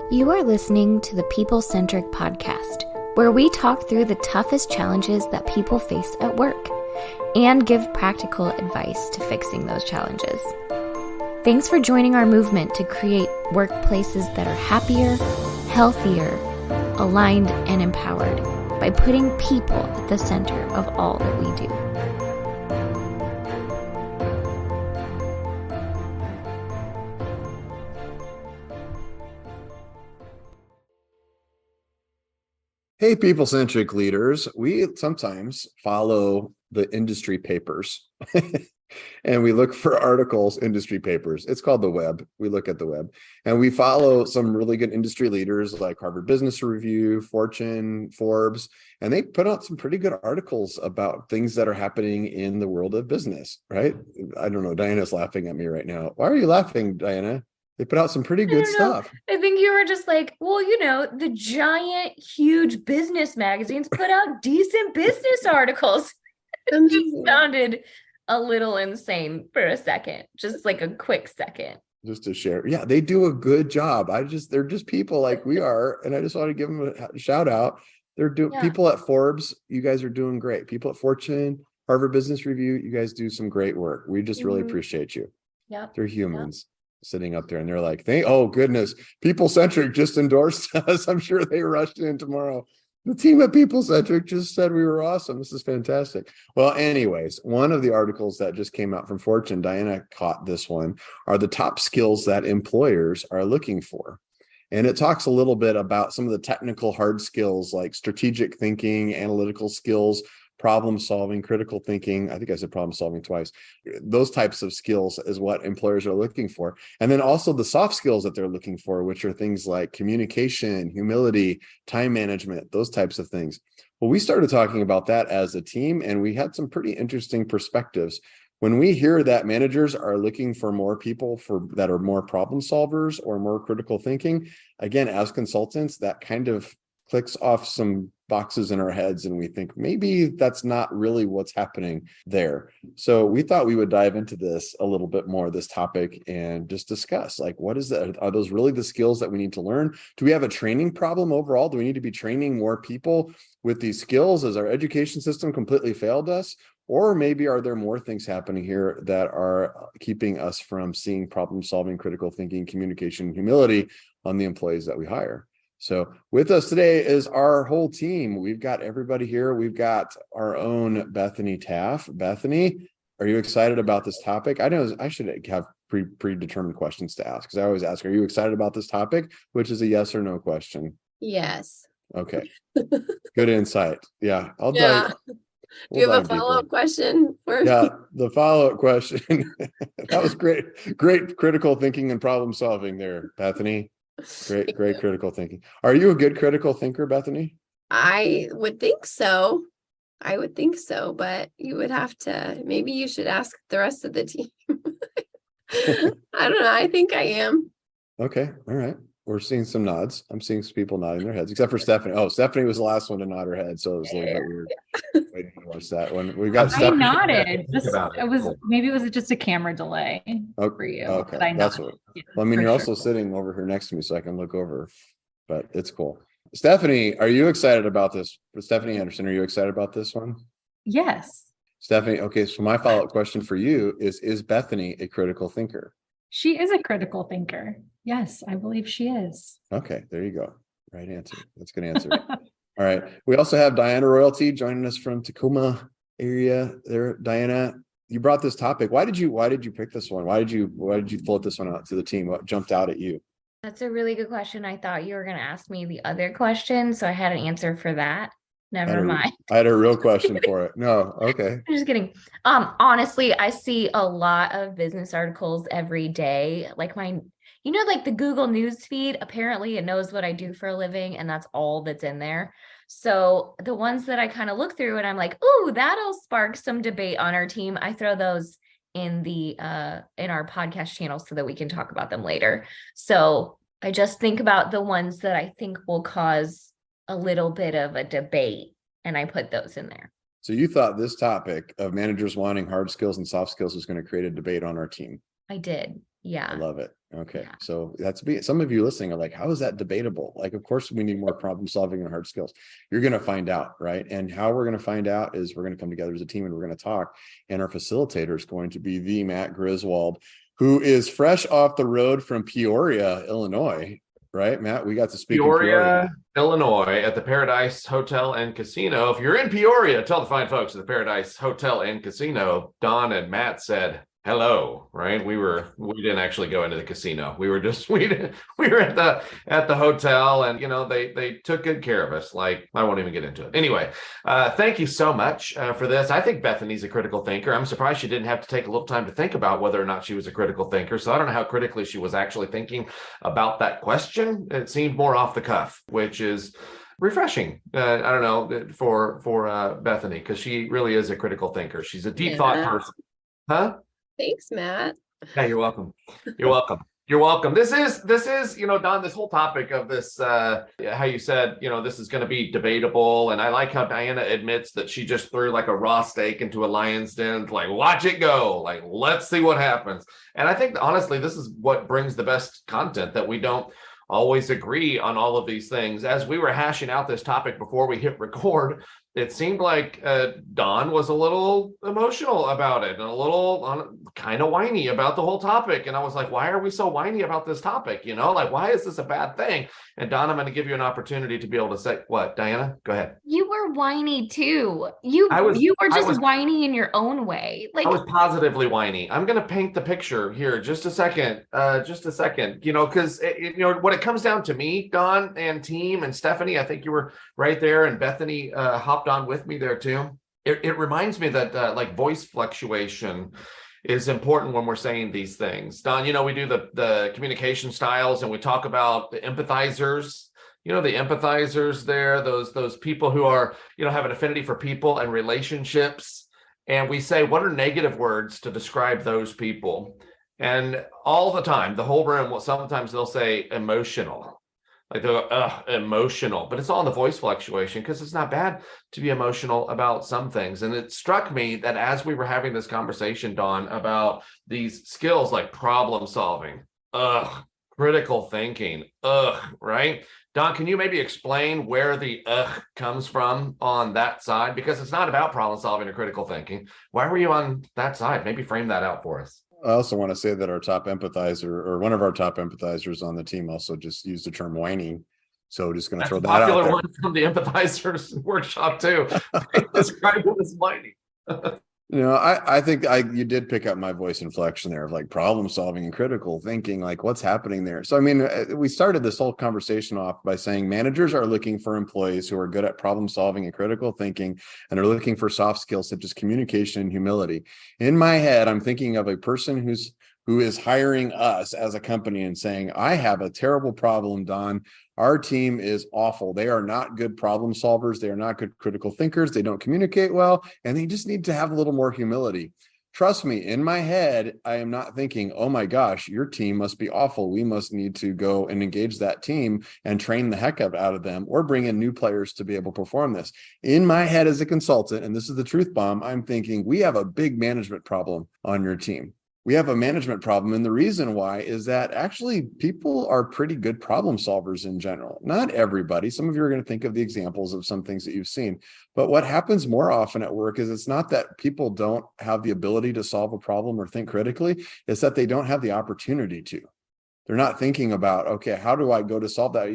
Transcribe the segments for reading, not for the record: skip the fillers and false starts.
You are listening to the People-Centric Podcast, where we talk through the toughest challenges that people face at work and give practical advice to fixing those challenges. Thanks for joining our movement to create workplaces that are happier, healthier, aligned, and empowered by putting people at the center of all that we do. Hey, people-centric leaders, we sometimes follow the industry papers and we look for articles, industry papers. It's called the web. We look at the web and we follow some really good industry leaders like Harvard Business Review, Fortune, Forbes, and they put out some pretty good articles about things that are happening in the world of business, right? I don't know. Diana's laughing at me right now. Why are you laughing, Diana? They put out some pretty good stuff. I think you were just like, well, the giant, huge business magazines put out decent business articles. It just sounded a little insane for a second, just like a quick second. Just to share. Yeah, they do a good job. They're just people like we are. And I just want to give them a shout out. People at Forbes, you guys are doing great. People at Fortune, Harvard Business Review, you guys do some great work. We just really appreciate you. Yeah. They're humans. Sitting up there and they're like, oh goodness, People-Centric just endorsed us. I'm sure they rushed in tomorrow. The team at People-Centric just said we were awesome. This is fantastic. Well, anyways, one of the articles that just came out from Fortune, Diana caught this one, are the top skills that employers are looking for. And it talks a little bit about some of the technical hard skills like strategic thinking, analytical skills, problem solving, critical thinking. I think I said problem solving twice. Those types of skills is what employers are looking for. And then also the soft skills that they're looking for, which are things like communication, humility, time management, those types of things. Well, we started talking about that as a team, and we had some pretty interesting perspectives. When we hear that managers are looking for more people that are more problem solvers or more critical thinking, again, as consultants, that kind of clicks off some boxes in our heads and we think maybe that's not really what's happening there. So we thought we would dive into this a little bit more, this topic, and just discuss like, what is that? Are those really the skills that we need to learn? Do we have a training problem overall? Do we need to be training more people with these skills? Has our education system completely failed us? Or maybe are there more things happening here that are keeping us from seeing problem solving, critical thinking, communication, humility on the employees that we hire? So with us today is our whole team. We've got everybody here. We've got our own Bethany Taff. Bethany, are you excited about this topic? I know I should have predetermined questions to ask because I always ask, are you excited about this topic? Which is a yes or no question. Yes. Okay. Good insight. Yeah. Do you have a follow-up question? Yeah, the follow-up question. That was great. Great critical thinking and problem solving there, Bethany. Great critical thinking. Are you a good critical thinker, Bethany? I would think so, but you would have to, maybe you should ask the rest of the team. I don't know. I think I am. Okay. All right. We're seeing some nods. I'm seeing some people nodding their heads, except for Stephanie. Oh, Stephanie was the last one to nod her head, so it was a little bit weird. Waiting to watch that one. We got. I nodded. Maybe it was just a camera delay for you. Okay, that's what. Well, I mean, you're also sitting over here next to me, so I can look over. But it's cool. Stephanie, are you excited about this? Stephanie Anderson, are you excited about this one? Yes. Stephanie, okay. So my follow-up question for you is Bethany a critical thinker? She is a critical thinker. Yes, I believe she is. Okay, there you go. Right answer. That's a good answer. All right. We also have Diana Royalty joining us from Tacoma area there. Diana, you brought this topic. Why did you pick this one? Why did you float this one out to the team? What jumped out at you? That's a really good question. I thought you were going to ask me the other question, so I had an answer for that. Never mind. I had a real question for it. No, okay. I'm just kidding. Honestly, I see a lot of business articles every day. Like like the Google News feed, apparently it knows what I do for a living, and that's all that's in there. So the ones that I kind of look through and I'm like, ooh, that'll spark some debate on our team. I throw those in our podcast channel so that we can talk about them later. So I just think about the ones that I think will cause a little bit of a debate, and I put those in there. So you thought this topic of managers wanting hard skills and soft skills was going to create a debate on our team? I did. Yeah. I love it. Okay. Yeah. So some of you listening are like, how is that debatable? Like, of course we need more problem solving and hard skills. You're going to find out, right? And how we're going to find out is we're going to come together as a team and we're going to talk. And our facilitator is going to be the Matt Griswold, who is fresh off the road from Peoria, Illinois. Right, Matt? We got to speak in Peoria, Illinois at the Paradise Hotel and Casino. If you're in Peoria, tell the fine folks at the Paradise Hotel and Casino, Don and Matt said hello, right? We didn't actually go into the casino. We were at the hotel, and they took good care of us. Like, I won't even get into it. Anyway, thank you so much for this. I think Bethany's a critical thinker. I'm surprised she didn't have to take a little time to think about whether or not she was a critical thinker. So I don't know how critically she was actually thinking about that question. It seemed more off the cuff, which is refreshing. I don't know, for Bethany, because she really is a critical thinker. She's a deep thought person. Huh? Thanks, Matt. Yeah, you're welcome. You're welcome. You're welcome. This is, Don, this whole topic of this, how you said, this is going to be debatable. And I like how Diana admits that she just threw like a raw steak into a lion's den, like, watch it go. Like, let's see what happens. And I think, honestly, this is what brings the best content, that we don't always agree on all of these things. As we were hashing out this topic before we hit record, it seemed like Don was a little emotional about it and a little kind of whiny about the whole topic. And I was like, why are we so whiny about this topic? Like, why is this a bad thing? And Don, I'm going to give you an opportunity to be able to say, what, Diana? Go ahead. You were whiny too. You were just whiny in your own way. Like, I was positively whiny. I'm going to paint the picture here. Just a second. Because when it comes down to me, Don and team and Stephanie, I think you were right there, and Bethany hopped on with me there too. It reminds me that like voice fluctuation is important when we're saying these things. Don, we do the communication styles, and we talk about the empathizers. The empathizers there, those people who are, have an affinity for people and relationships. And we say, what are negative words to describe those people? And all the time, the whole room, sometimes they'll say emotional. Like, they'll go, emotional, but it's all in the voice fluctuation, because it's not bad to be emotional about some things. And it struck me that as we were having this conversation, Dawn, about these skills like problem solving, critical thinking, right? Don, can you maybe explain where the comes from on that side? Because it's not about problem solving or critical thinking. Why were you on that side? Maybe frame that out for us. I also want to say that our top empathizer, or one of our top empathizers on the team, also just used the term whiny. So just going to throw that out there. Popular one from the empathizers workshop too. Describe it as whiny. I think you did pick up my voice inflection there of like problem solving and critical thinking, like what's happening there. So, I mean, we started this whole conversation off by saying managers are looking for employees who are good at problem solving and critical thinking, and are looking for soft skills such as communication and humility. In my head, I'm thinking of a person who is hiring us as a company and saying, I have a terrible problem, Don. Our team is awful. They are not good problem solvers. They are not good critical thinkers. They don't communicate well, and they just need to have a little more humility. Trust me, in my head, I am not thinking, oh my gosh, your team must be awful. We must need to go and engage that team and train the heck out of them, or bring in new players to be able to perform this. In my head as a consultant, and this is the truth bomb, I'm thinking we have a big management problem on your team. We have a management problem. And the reason why is that actually people are pretty good problem solvers in general. Not everybody. Some of you are going to think of the examples of some things that you've seen. But what happens more often at work is it's not that people don't have the ability to solve a problem or think critically. It's that they don't have the opportunity to. They're not thinking about, okay, how do I go to solve that?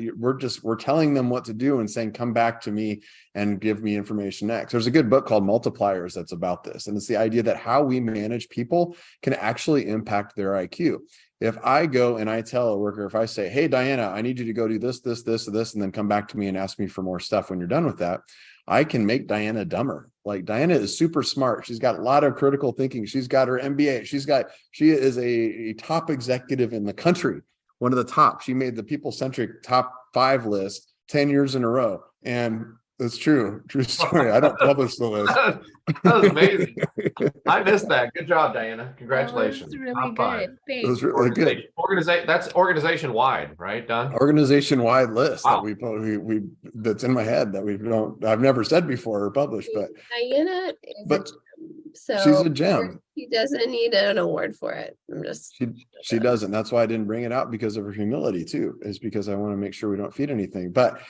We're telling them what to do and saying, come back to me and give me information next. There's a good book called Multipliers that's about this. And it's the idea that how we manage people can actually impact their IQ. If I go and I tell a worker, if I say, hey, Diana, I need you to go do this, and then come back to me and ask me for more stuff when you're done with that, I can make Diana dumber. Like, Diana is super smart. She's got a lot of critical thinking. She's got her MBA. She is a top executive in the country, one of the top. She made the people-centric top 5 list 10 years in a row. And it's true story. I don't publish the list. That was amazing. I missed that. Good job, Diana. Congratulations. That was really good. It was really good. That's organization wide, right, Don? Organization wide list wow. that we that's in my head that I've never said before or published. But Diana is So she's a gem. She doesn't need an award for it. She doesn't. That's why I didn't bring it out, because of her humility too, is because I want to make sure we don't feed anything. But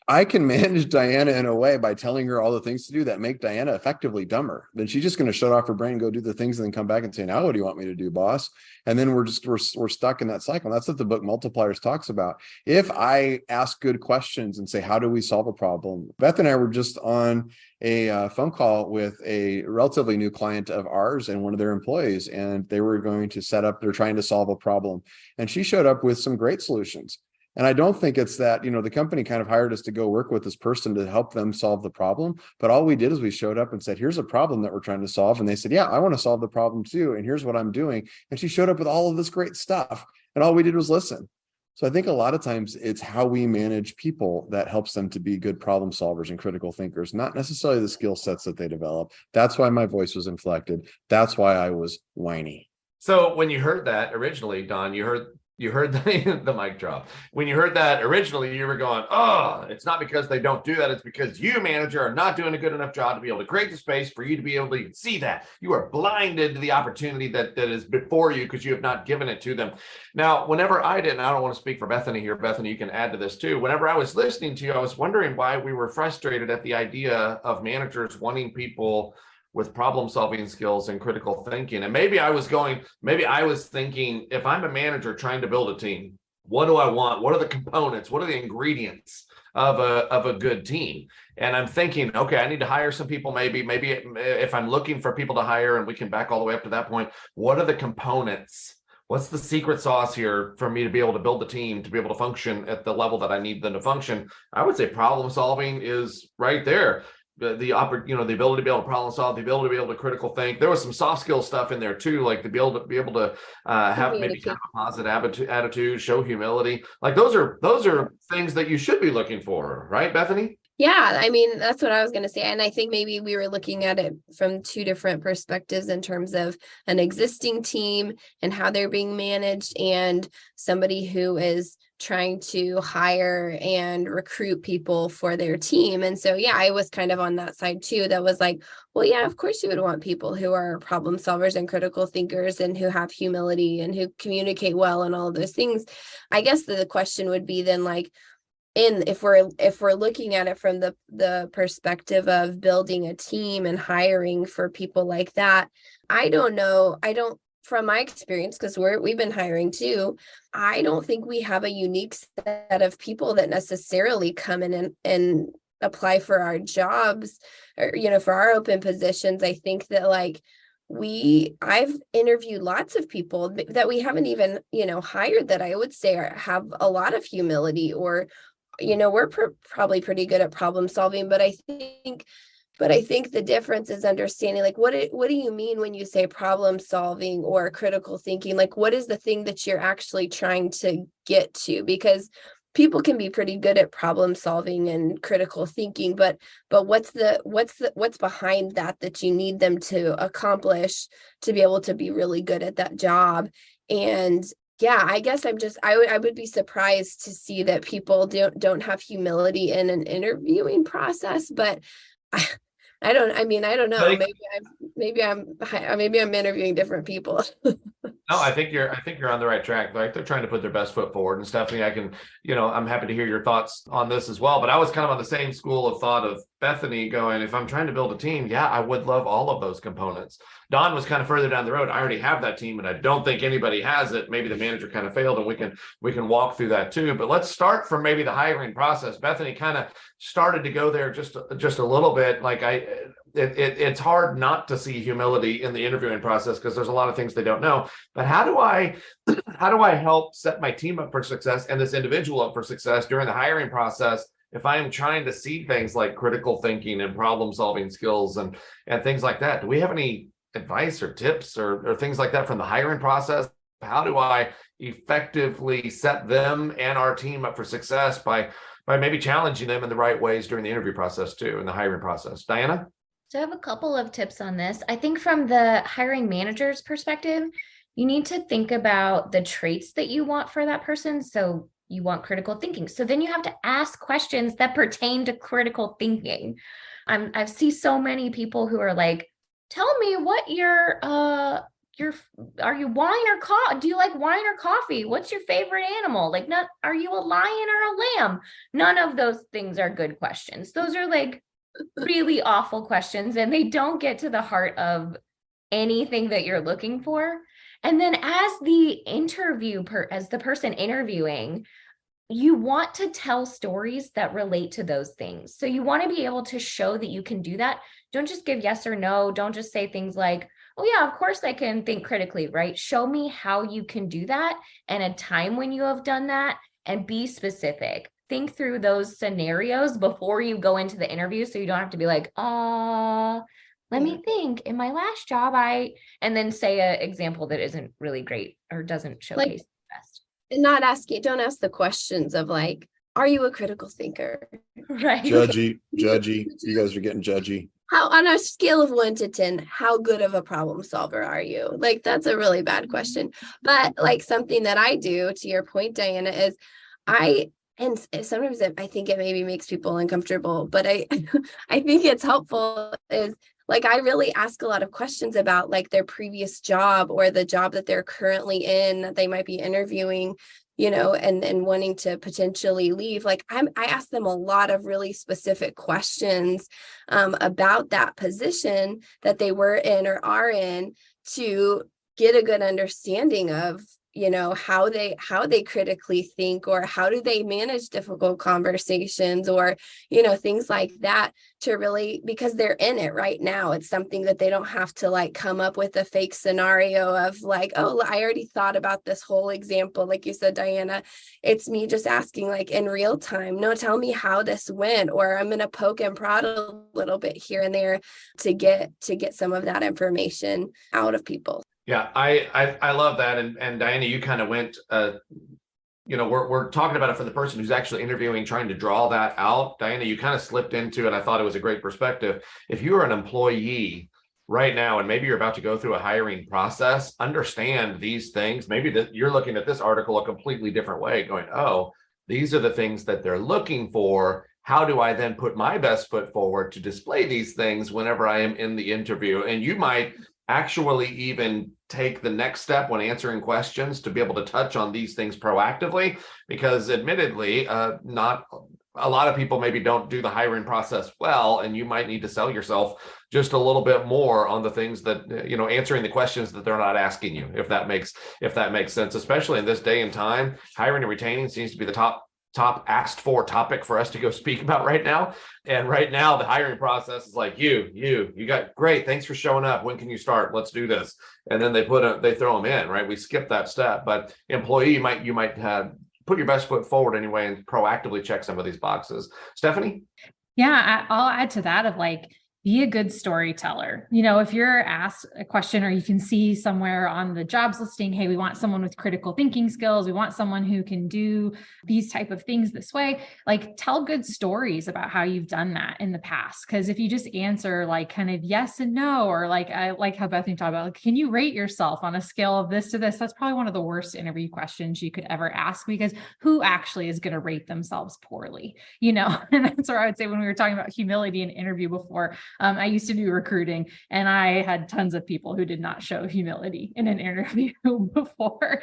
I can manage Diana in a way by telling her all the things to do that make Diana effectively dumber. Then she's just going to shut off her brain and go do the things and then come back and say, now what do you want me to do, boss? And then we're stuck in that cycle. And that's what the book Multipliers talks about. If I ask good questions and say, how do we solve a problem? Beth and I were just on a phone call with a relatively new client of ours and one of their employees, and they were going to they're trying to solve a problem. And she showed up with some great solutions. And I don't think it's that, the company kind of hired us to go work with this person to help them solve the problem. But all we did is we showed up and said, here's a problem that we're trying to solve. And they said, yeah, I want to solve the problem too. And here's what I'm doing. And she showed up with all of this great stuff. And all we did was listen. So I think a lot of times it's how we manage people that helps them to be good problem solvers and critical thinkers, not necessarily the skill sets that they develop. That's why my voice was inflected. That's why I was whiny. So when you heard that originally, Don, you heard the mic drop. When you heard that originally, you were going, oh, it's not because they don't do that. It's because you, manager, are not doing a good enough job to be able to create the space for you to be able to see that. You are blinded to the opportunity that is before you because you have not given it to them. Now, whenever I did, and I don't want to speak for Bethany here, Bethany, you can add to this too. Whenever I was listening to you, I was wondering why we were frustrated at the idea of managers wanting people with problem solving skills and critical thinking. And maybe I was thinking, if I'm a manager trying to build a team, what do I want? What are the components? What are the ingredients of a good team? And I'm thinking, okay, I need to hire some people. Maybe if I'm looking for people to hire, and we can back all the way up to that point, what are the components? What's the secret sauce here for me to be able to build the team, to be able to function at the level that I need them to function? I would say problem solving is right there. The ability to be able to problem solve, the ability to be able to critical think. There was some soft skill stuff in there too, like to be able to have maybe kind of a positive attitude, show humility. Like those are things that you should be looking for, right, Bethany? Yeah, I mean, that's what I was going to say. And I think maybe we were looking at it from two different perspectives in terms of an existing team and how they're being managed, and somebody who is trying to hire and recruit people for their team. And so, yeah, I was kind of on that side too. That was like, well, yeah, of course you would want people who are problem solvers and critical thinkers and who have humility and who communicate well and all of those things. I guess the question would be then, like, if we're looking at it from the perspective of building a team and hiring for people like that, I don't know. From my experience, because we've been hiring too, I don't think we have a unique set of people that necessarily come in and apply for our jobs or, for our open positions. I think that I've interviewed lots of people that we haven't even, hired, that I would say have a lot of humility, or, we're probably pretty good at problem solving, but I think the difference is understanding, like, what do you mean when you say problem solving or critical thinking? Like, what is the thing that you're actually trying to get to? Because people can be pretty good at problem solving and critical thinking, but what's behind that you need them to accomplish to be able to be really good at that job? And yeah, I guess I would be surprised to see that people don't have humility in an interviewing process, but I don't know. Maybe I'm interviewing different people. No, I think you're on the right track. Like, they're trying to put their best foot forward. And Stephanie, I'm happy to hear your thoughts on this as well. But I was kind of on the same school of thought of Bethany, going, if I'm trying to build a team, yeah, I would love all of those components. Don was kind of further down the road. I already have that team, and I don't think anybody has it. Maybe the manager kind of failed, and we can walk through that too. But let's start from maybe the hiring process. Bethany kind of started to go there just a little bit. Like, it's hard not to see humility in the interviewing process because there's a lot of things they don't know. But how do I help set my team up for success and this individual up for success during the hiring process if I am trying to see things like critical thinking and problem solving skills and things like that? Do we have any advice or tips or things like that from the hiring process? How do I effectively set them and our team up for success by maybe challenging them in the right ways during the interview process too, in the hiring process? Diana? So I have a couple of tips on this. I think from the hiring manager's perspective, you need to think about the traits that you want for that person. So you want critical thinking. So then you have to ask questions that pertain to critical thinking. I see so many people who are like, tell me what your are you wine or coffee? Do you like wine or coffee? What's your favorite animal? Like, not, are you a lion or a lamb? None of those things are good questions. Those are like really awful questions, and they don't get to the heart of anything that you're looking for. And then as as the person interviewing, you want to tell stories that relate to those things. So you want to be able to show that you can do that. Don't just give yes or no. Don't just say things like, oh yeah, of course I can think critically, right? Show me how you can do that and a time when you have done that, and be specific. Think through those scenarios before you go into the interview, so you don't have to be like, let me think. In my last job, and then say an example that isn't really great or doesn't showcase the best. And don't ask the questions of like, are you a critical thinker? Right. Judgy. You guys are getting judgy. How, on a scale of 1 to 10, how good of a problem solver are you? Like, that's a really bad question. But like something that I do, to your point, Diana, is and sometimes I think it maybe makes people uncomfortable, but I think it's helpful, is like, I really ask a lot of questions about like their previous job or the job that they're currently in, that they might be interviewing, and wanting to potentially leave. Like, I ask them a lot of really specific questions about that position that they were in or are in, to get a good understanding of how they critically think, or how do they manage difficult conversations, or things like that, to really, because they're in it right now. It's something that they don't have to like come up with a fake scenario of like, oh, I already thought about this whole example, like you said, Diana. It's me just asking like in real time, no, tell me how this went, or I'm going to poke and prod a little bit here and there to get some of that information out of people. Yeah, I love that. And Diana, you kind of went, we're talking about it for the person who's actually interviewing, trying to draw that out. Diana, you kind of slipped into it. I thought it was a great perspective. If you are an employee right now, and maybe you're about to go through a hiring process, understand these things. Maybe that you're looking at this article a completely different way, going, oh, these are the things that they're looking for. How do I then put my best foot forward to display these things whenever I am in the interview? And you might actually even take the next step when answering questions to be able to touch on these things proactively, because admittedly, not a lot of people maybe don't do the hiring process well, and you might need to sell yourself just a little bit more on the things that, answering the questions that they're not asking you, if that makes sense, especially in this day and time. Hiring and retaining seems to be the top asked for topic for us to go speak about right now. And right now the hiring process is like, you got great, thanks for showing up, when can you start, let's do this. And then they throw them in, right? We skip that step. But employee, you might put your best foot forward anyway and proactively check some of these boxes. Stephanie? Yeah, I'll add to that of like, be a good storyteller. If you're asked a question, or you can see somewhere on the jobs listing, hey, we want someone with critical thinking skills, we want someone who can do these type of things this way, like, tell good stories about how you've done that in the past. Because if you just answer like kind of yes and no, or like, I like how Bethany talked about, like, can you rate yourself on a scale of this to this? That's probably one of the worst interview questions you could ever ask, because who actually is going to rate themselves poorly? And that's where I would say, when we were talking about humility in interview before, I used to do recruiting, and I had tons of people who did not show humility in an interview before,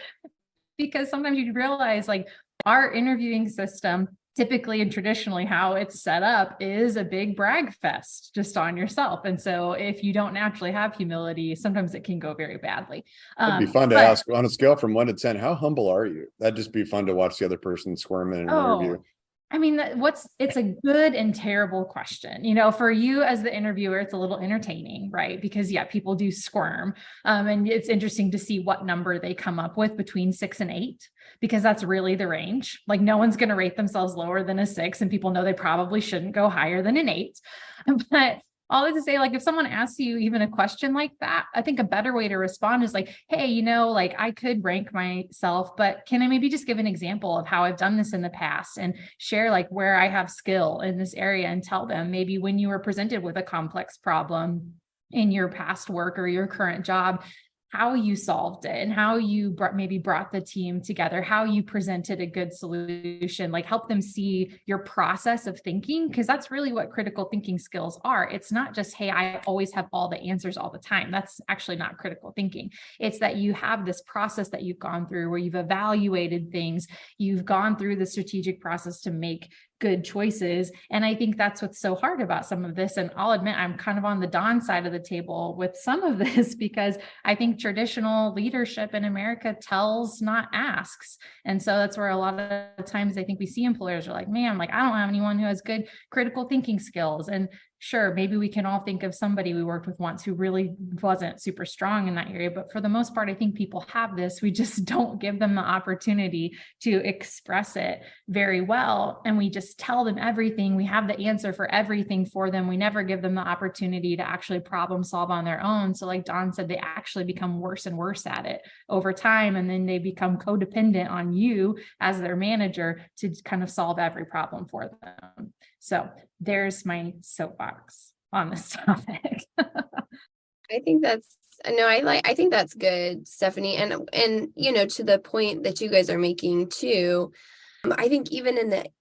because sometimes you realize like our interviewing system, typically and traditionally how it's set up, is a big brag fest just on yourself. And so if you don't naturally have humility, sometimes it can go very badly. It'd be fun to ask on a scale from 1 to 10, how humble are you? That'd just be fun to watch the other person squirm in an interview. I mean, it's a good and terrible question. For you as the interviewer, it's a little entertaining, right? Because yeah, people do squirm. And it's interesting to see what number they come up with between 6 and 8, because that's really the range. Like, no one's going to rate themselves lower than a 6, and people know they probably shouldn't go higher than an 8. But all I to say, like, if someone asks you even a question like that, I think a better way to respond is like, hey, like, I could rank myself, but can I maybe just give an example of how I've done this in the past, and share like where I have skill in this area, and tell them maybe when you were presented with a complex problem in your past work or your current job, how you solved it and how you maybe brought the team together, how you presented a good solution, like help them see your process of thinking, because that's really what critical thinking skills are. It's not just, hey, I always have all the answers all the time. That's actually not critical thinking. It's that you have this process that you've gone through where you've evaluated things, you've gone through the strategic process to make good choices. And I think that's what's so hard about some of this. And I'll admit, I'm kind of on the Dawn side of the table with some of this, because I think traditional leadership in America tells, not asks. And so that's where a lot of times I think we see employers are like, man, like, I don't have anyone who has good critical thinking skills. And sure, maybe we can all think of somebody we worked with once who really wasn't super strong in that area. But for the most part, I think people have this. We just don't give them the opportunity to express it very well. And we just tell them everything. We have the answer for everything for them. We never give them the opportunity to actually problem solve on their own. So like Dawn said, they actually become worse and worse at it over time. And then they become codependent on you as their manager to kind of solve every problem for them. So there's my soapbox on this topic. I think I think that's good, Stephanie. And you know, to the point that you guys are making too, I think even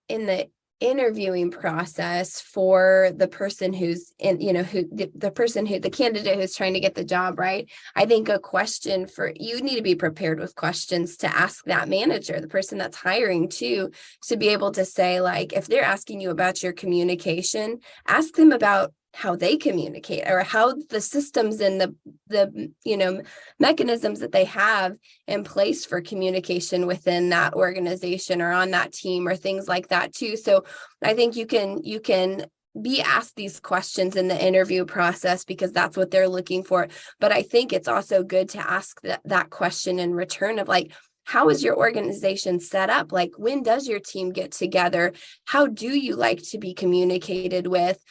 in the interviewing process for the person who's in, you know, the candidate who's trying to get the job, right? I think a question for you need to be prepared with questions to ask that manager, the person that's hiring to be able to say, like, if they're asking you about your communication, ask them about how they communicate, or how the systems and the you know, mechanisms that they have in place for communication within that organization or on that team, or things like that too. So I think you can be asked these questions in the interview process, because that's what they're looking for. But I think it's also good to ask that question in return of, like, how is your organization set up? Like, when does your team get together? How do you like to be communicated with?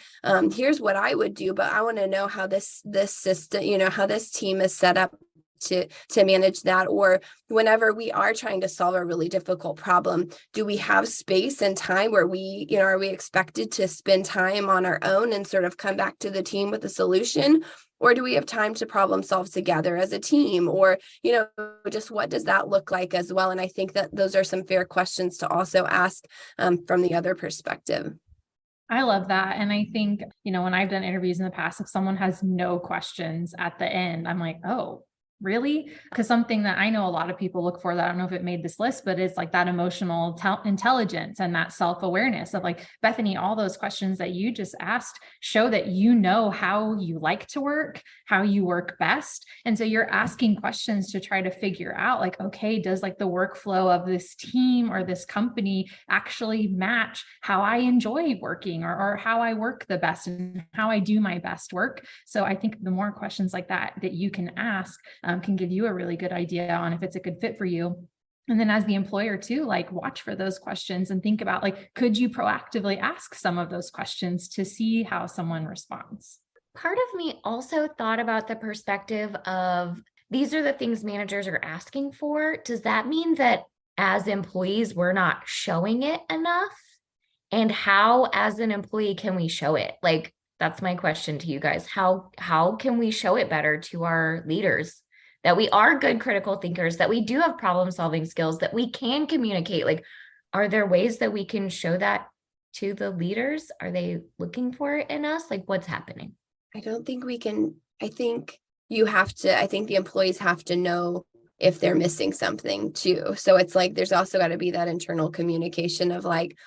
Here's what I would do, but I want to know how this system, you know, how this team is set up to manage that. Or whenever we are trying to solve a really difficult problem, do we have space and time where we, you know, are we expected to spend time on our own and sort of come back to the team with a solution? Or do we have time to problem solve together as a team? Or, you know, just what does that look like as well? And I think that those are some fair questions to also ask from the other perspective. I love that. And I think, you know, when I've done interviews in the past, if someone has no questions at the end, I'm like, oh, really? Because something that I know a lot of people look for, that I don't know if it made this list, but it's like that emotional intelligence and that self-awareness of, like, Bethany, all those questions that you just asked show that you know how you like to work, how you work best. And so you're asking questions to try to figure out, like, okay, does like the workflow of this team or this company actually match how I enjoy working, or how I work the best and how I do my best work? So I think the more questions like that you can ask, can give you a really good idea on if it's a good fit for you. And then as the employer too, like, watch for those questions and think about, like, could you proactively ask some of those questions to see how someone responds? Part of me also thought about the perspective of, these are the things managers are asking for. Does that mean that as employees, we're not showing it enough? And how, as an employee, can we show it? Like, that's my question to you guys. How can we show it better to our leaders that we are good critical thinkers, that we do have problem solving skills, that we can communicate? Like, are there ways that we can show that to the leaders? Are they looking for it in us? Like, what's happening? I don't think we can. I think the employees have to know if they're missing something too. So it's like, there's also got to be that internal communication of, like,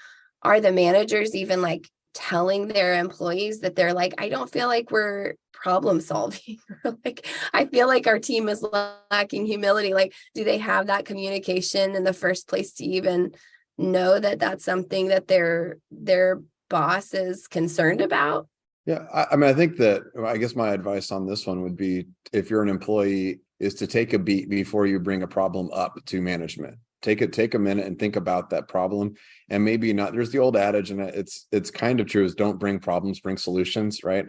are the managers even, like, telling their employees that they're like, I don't feel like we're problem solving, like, I feel like our team is lacking humility. Like, do they have that communication in the first place to even know that that's something that their boss is concerned about? Yeah, I mean, I think that, I guess my advice on this one would be, if you're an employee, is to take a beat before you bring a problem up to management. Take a minute and think about that problem. And maybe not, there's the old adage, and it's kind of true, is don't bring problems, bring solutions, right?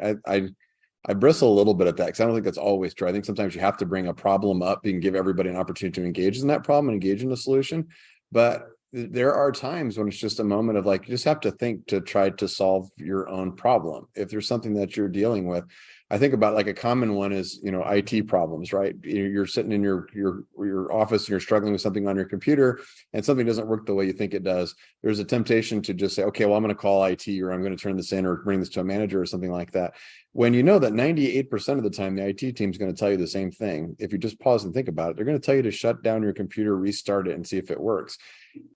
I bristle a little bit at that, because I don't think that's always true. I think sometimes you have to bring a problem up and give everybody an opportunity to engage in that problem and engage in the solution. But there are times when it's just a moment of, like, you just have to think to try to solve your own problem. If there's something that you're dealing with, I think about like a common one is, IT problems, right? You're sitting in your office and you're struggling with something on your computer and something doesn't work the way you think it does. There's a temptation to just say, okay, well, I'm going to call IT, or I'm going to turn this in or bring this to a manager or something like that. When you know that 98% of the time, the IT team is going to tell you the same thing. If you just pause and think about it, they're going to tell you to shut down your computer, restart it, and see if it works.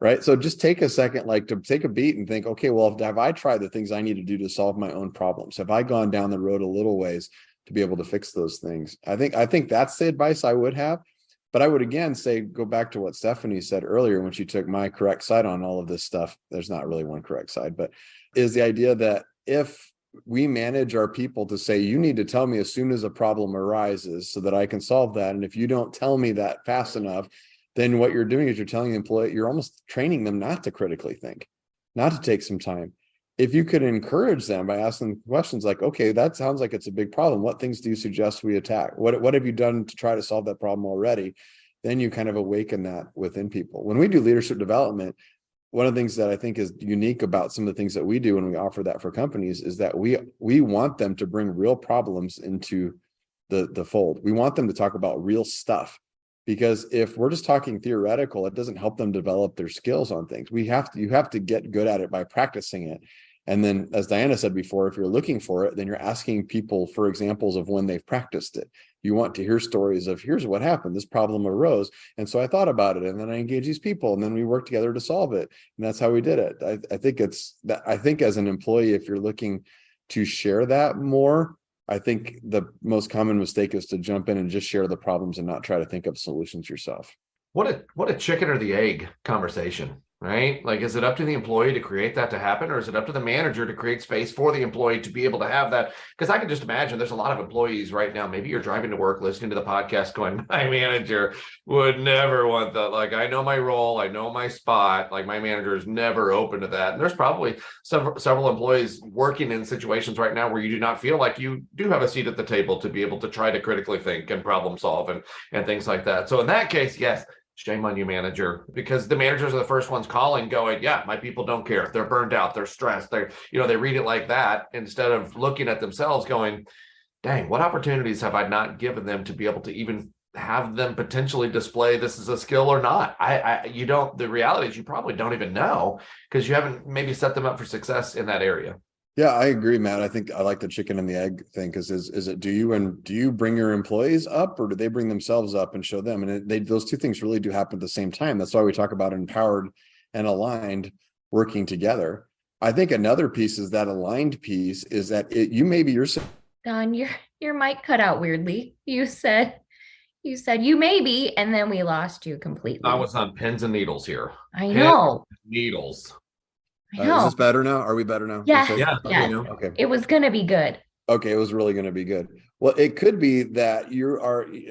Right. So just take a second, like to take a beat and think, okay, well, have I tried the things I need to do to solve my own problems? Have I gone down the road a little ways to be able to fix those things? I think that's the advice I would have. But I would again say, go back to what Stephanie said earlier when she took my correct side on all of this stuff. There's not really one correct side, but is the idea that if we manage our people to say, you need to tell me as soon as a problem arises so that I can solve that. And if you don't tell me that fast enough, then what you're doing is you're telling the employee, you're almost training them not to critically think, not to take some time. If you could encourage them by asking questions like, okay, that sounds like it's a big problem. What things do you suggest we attack? What have you done to try to solve that problem already? Then you kind of awaken that within people. When we do leadership development, one of the things that I think is unique about some of the things that we do when we offer that for companies is that we want them to bring real problems into the fold. We want them to talk about real stuff. Because if we're just talking theoretical, it doesn't help them develop their skills on things. You have to get good at it by practicing it. And then, as Diana said before, if you're looking for it, then you're asking people for examples of when they've practiced it. You want to hear stories of, here's what happened. This problem arose. And so I thought about it, and then I engaged these people, and then we worked together to solve it. And that's how we did it. I think as an employee, if you're looking to share that more, I think the most common mistake is to jump in and just share the problems and not try to think of solutions yourself. What a chicken or the egg conversation, right? Like, is it up to the employee to create that to happen, or is it up to the manager to create space for the employee to be able to have that? Because I can just imagine there's a lot of employees right now. Maybe you're driving to work, listening to the podcast going, my manager would never want that. Like, I know my role, I know my spot. Like, my manager is never open to that. And there's probably several employees working in situations right now where you do not feel like you do have a seat at the table to be able to try to critically think and problem solve and things like that. So in that case, yes, shame on you, manager, because the managers are the first ones calling, going, yeah, my people don't care. They're burned out. They're stressed. They read it like that instead of looking at themselves going, dang, what opportunities have I not given them to be able to even have them potentially display this as a skill or not? The reality is you probably don't even know because you haven't maybe set them up for success in that area. Yeah, I agree, Matt. I think I like the chicken and the egg thing because is it do you bring your employees up, or do they bring themselves up and show them? And those two things really do happen at the same time. That's why we talk about empowered and aligned working together. I think another piece is that aligned piece is that you're Don, your mic cut out weirdly. You said you maybe, and then we lost you completely. I was on pins and needles here. I know. Needles. Is this better now? Are we better now? Yes. Yeah. Yes. Okay. It was going to be good. Okay. It was really going to be good. Well, it could be that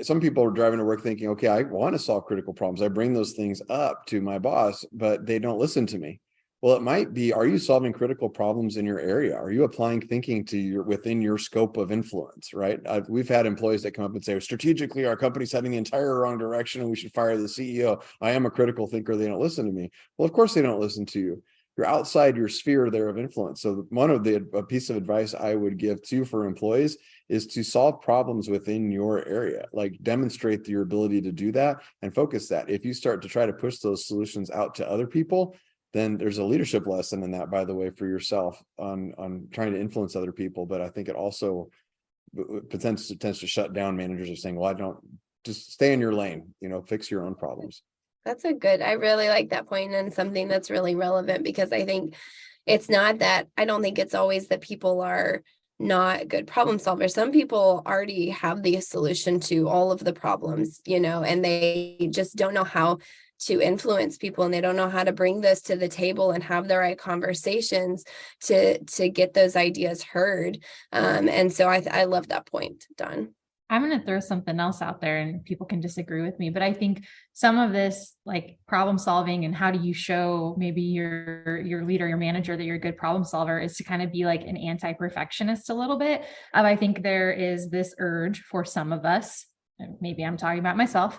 some people are driving to work thinking, okay, I want to solve critical problems. I bring those things up to my boss, but they don't listen to me. Well, it might be, are you solving critical problems in your area? Are you applying thinking within your scope of influence, right? We've had employees that come up and say, strategically, our company's heading the entire wrong direction and we should fire the CEO. I am a critical thinker. They don't listen to me. Well, of course they don't listen to you. You're outside your sphere there of influence. So a piece of advice I would give for employees is to solve problems within your area, like demonstrate your ability to do that and focus that. If you start to try to push those solutions out to other people, then there's a leadership lesson in that, by the way, for yourself on trying to influence other people. But I think it also tends to shut down managers of saying, well, I don't, just stay in your lane, fix your own problems. I really like that point, and something that's really relevant, because I think it's not that, I don't think it's always that people are not good problem solvers. Some people already have the solution to all of the problems, and they just don't know how to influence people, and they don't know how to bring this to the table and have the right conversations to get those ideas heard. And so I love that point, Don. I'm going to throw something else out there and people can disagree with me, but I think some of this, like problem solving and how do you show maybe your leader, your manager, that you're a good problem solver, is to kind of be like an anti-perfectionist a little bit. I think there is this urge for some of us, and maybe I'm talking about myself,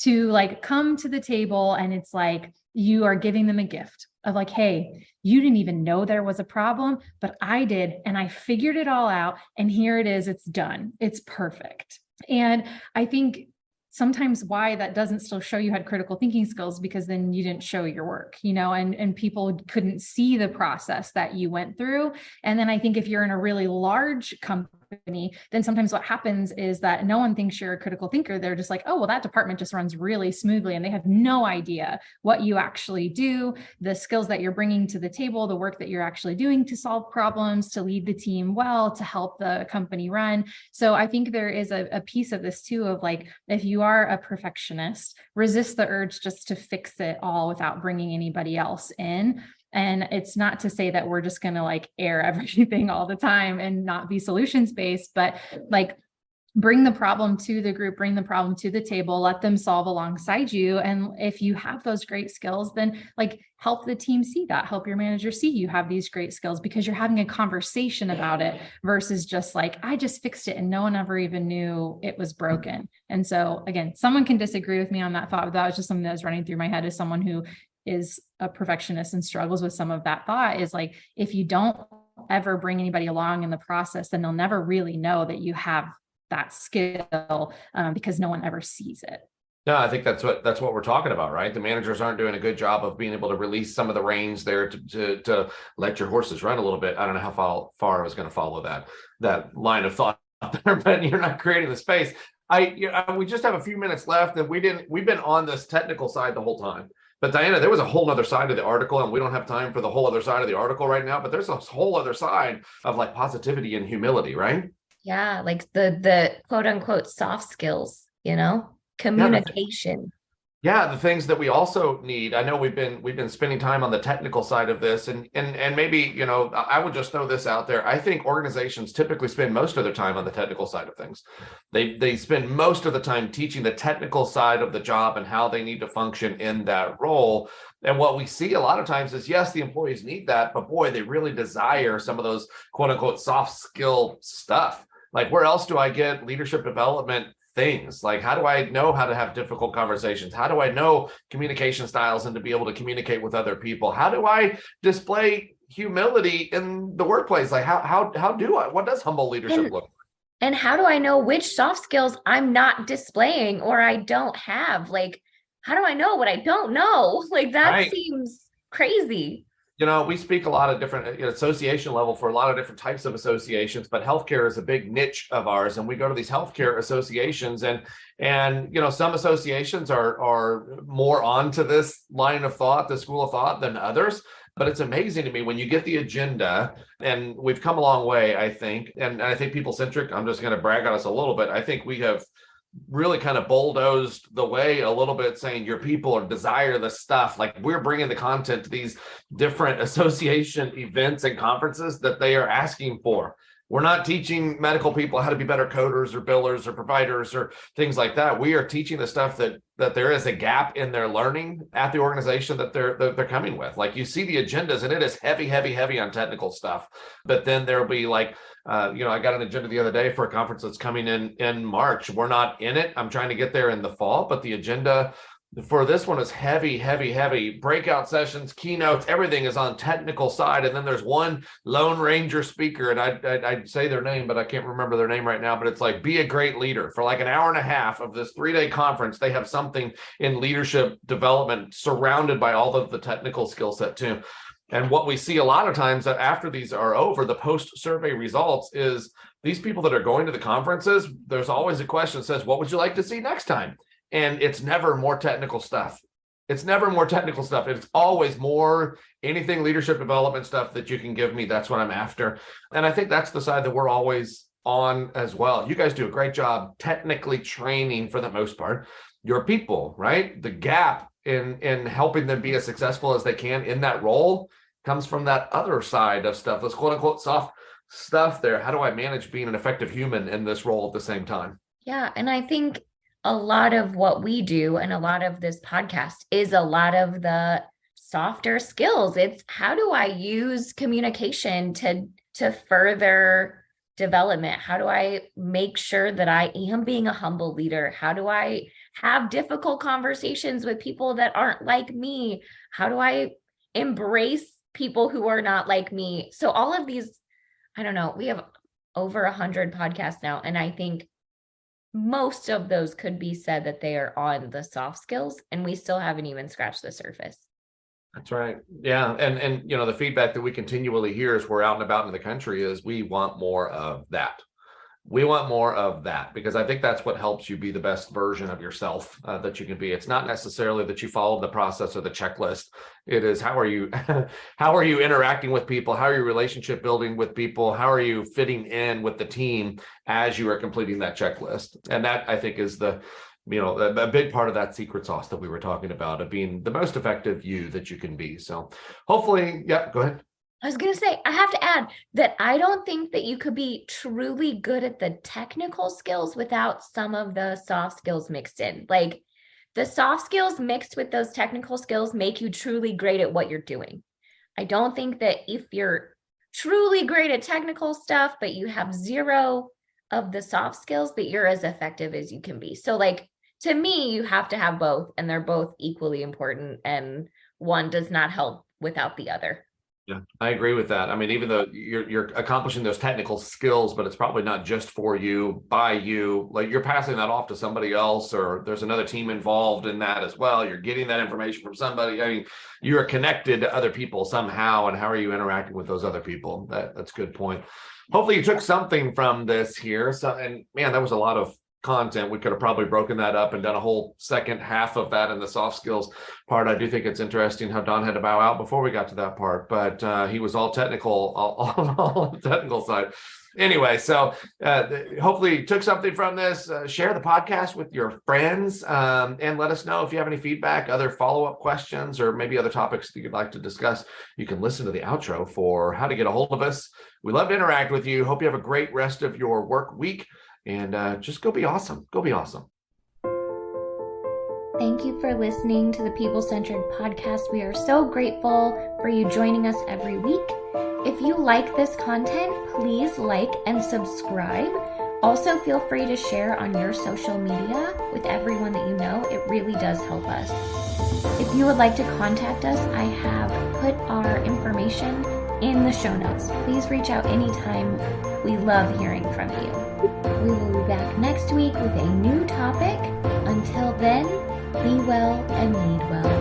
to like come to the table and it's like you are giving them a gift of like, hey, you didn't even know there was a problem, but I did. And I figured it all out. And here it is. It's done. It's perfect. And I think sometimes why that doesn't still show you had critical thinking skills, because then you didn't show your work, and people couldn't see the process that you went through. And then I think if you're in a really large company, then sometimes what happens is that no one thinks you're a critical thinker. They're just like, oh, well, that department just runs really smoothly. And they have no idea what you actually do, the skills that you're bringing to the table, the work that you're actually doing to solve problems, to lead the team well, to help the company run. So I think there is a piece of this too, of like, if you are a perfectionist, resist the urge just to fix it all without bringing anybody else in. And it's not to say that we're just going to like air everything all the time and not be solutions based, but like bring the problem to the group, bring the problem to the table, let them solve alongside you. And if you have those great skills, then like help the team see that, help your manager see you have these great skills, because you're having a conversation about it versus just like, I just fixed it and no one ever even knew it was broken. And so again, someone can disagree with me on that thought, but that was just something that was running through my head as someone who is a perfectionist and struggles with some of that thought, is like, if you don't ever bring anybody along in the process, then they'll never really know that you have that skill, because no one ever sees it. No, I think that's what we're talking about, right? The managers aren't doing a good job of being able to release some of the reins there to let your horses run a little bit. I don't know how far I was going to follow that line of thought there, but you're not creating the space. We just have a few minutes left, and we've been on this technical side the whole time. But Diana, there was a whole other side of the article, and we don't have time for the whole other side of the article right now, but there's a whole other side of like positivity and humility, right? Yeah, like the quote unquote soft skills, communication. Yeah, the things that we also need. I know we've been spending time on the technical side of this, and maybe, I would just throw this out there. I think organizations typically spend most of their time on the technical side of things. They spend most of the time teaching the technical side of the job and how they need to function in that role. And what we see a lot of times is, yes, the employees need that, but boy, they really desire some of those quote unquote soft skill stuff. Like, where else do I get leadership development things? Like, how do I know how to have difficult conversations? How do I know communication styles and to be able to communicate with other people? How do I display humility in the workplace? Like, what does humble leadership look like? And how do I know which soft skills I'm not displaying or I don't have? Like, how do I know what I don't know? Like, that seems crazy. We speak a lot of different association level for a lot of different types of associations, but healthcare is a big niche of ours. And we go to these healthcare associations, and some associations are more onto this line of thought, the school of thought, than others. But it's amazing to me when you get the agenda, and we've come a long way, I think. And I think people centric, I'm just going to brag on us a little bit. I think we have really kind of bulldozed the way a little bit, saying your people desire the stuff. Like, we're bringing the content to these different association events and conferences that they are asking for. We're not teaching medical people how to be better coders or billers or providers or things like that. We are teaching the stuff that there is a gap in their learning at the organization that they're coming with. Like, you see the agendas, and it is heavy, heavy, heavy on technical stuff. But then there'll be like, I got an agenda the other day for a conference that's coming in March. We're not in it. I'm trying to get there in the fall, but the agenda for this one is heavy, heavy, heavy. Breakout sessions, keynotes, everything is on technical side. And then there's one Lone Ranger speaker, and I'd say their name, but I can't remember their name right now. But it's like, be a great leader. For like an hour and a half of this 3-day conference, they have something in leadership development surrounded by all of the technical skill set too. And what we see a lot of times that after these are over, the post-survey results is these people that are going to the conferences, there's always a question that says, what would you like to see next time? And it's never more technical stuff. It's never more technical stuff. It's always more anything leadership development stuff that you can give me. That's what I'm after. And I think that's the side that we're always on as well. You guys do a great job technically training, for the most part, your people, right? The gap in helping them be as successful as they can in that role comes from that other side of stuff. Let's quote unquote soft stuff there. How do I manage being an effective human in this role at the same time? Yeah. And I think a lot of what we do and a lot of this podcast is a lot of the softer skills. It's how do I use communication to further development? How do I make sure that I am being a humble leader? How do I have difficult conversations with people that aren't like me? How do I embrace people who are not like me? So all of these, I don't know, we have over 100 podcasts now, and I think most of those could be said that they are on the soft skills, and we still haven't even scratched the surface. That's right. Yeah. And the feedback that we continually hear as we're out and about in the country is we want more of that. We want more of that, because I think that's what helps you be the best version of yourself that you can be. It's not necessarily that you follow the process or the checklist. It is, how are you interacting with people? How are you relationship building with people? How are you fitting in with the team as you are completing that checklist? And that, I think, is a big part of that secret sauce that we were talking about, of being the most effective you that you can be. So hopefully, yeah, go ahead. I was going to say, I have to add that I don't think that you could be truly good at the technical skills without some of the soft skills mixed in. Like, the soft skills mixed with those technical skills make you truly great at what you're doing. I don't think that if you're truly great at technical stuff, but you have zero of the soft skills, that you're as effective as you can be. So, like, to me, you have to have both, and they're both equally important, and one does not help without the other. Yeah, I agree with that. I mean, even though you're accomplishing those technical skills, but it's probably not just for you, by you. Like, you're passing that off to somebody else, or there's another team involved in that as well. You're getting that information from somebody. I mean, you're connected to other people somehow, and how are you interacting with those other people? That's a good point. Hopefully you took something from this here. So, and man, that was a lot of content. We could have probably broken that up and done a whole second half of that in the soft skills part. I do think it's interesting how Don had to bow out before we got to that part, but he was all technical, all on the technical side. Anyway, so hopefully you took something from this. Share the podcast with your friends, and let us know if you have any feedback, other follow-up questions, or maybe other topics that you'd like to discuss. You can listen to the outro for how to get a hold of us. We love to interact with you. Hope you have a great rest of your work week. And just go be awesome. Go be awesome. Thank you for listening to the People Centered Podcast. We are so grateful for you joining us every week. If you like this content, please like and subscribe. Also, feel free to share on your social media with everyone that you know. It really does help us. If you would like to contact us, I have put our information in the show notes. Please reach out anytime. We love hearing from you. We will be back next week with a new topic. Until then, be well and lead well.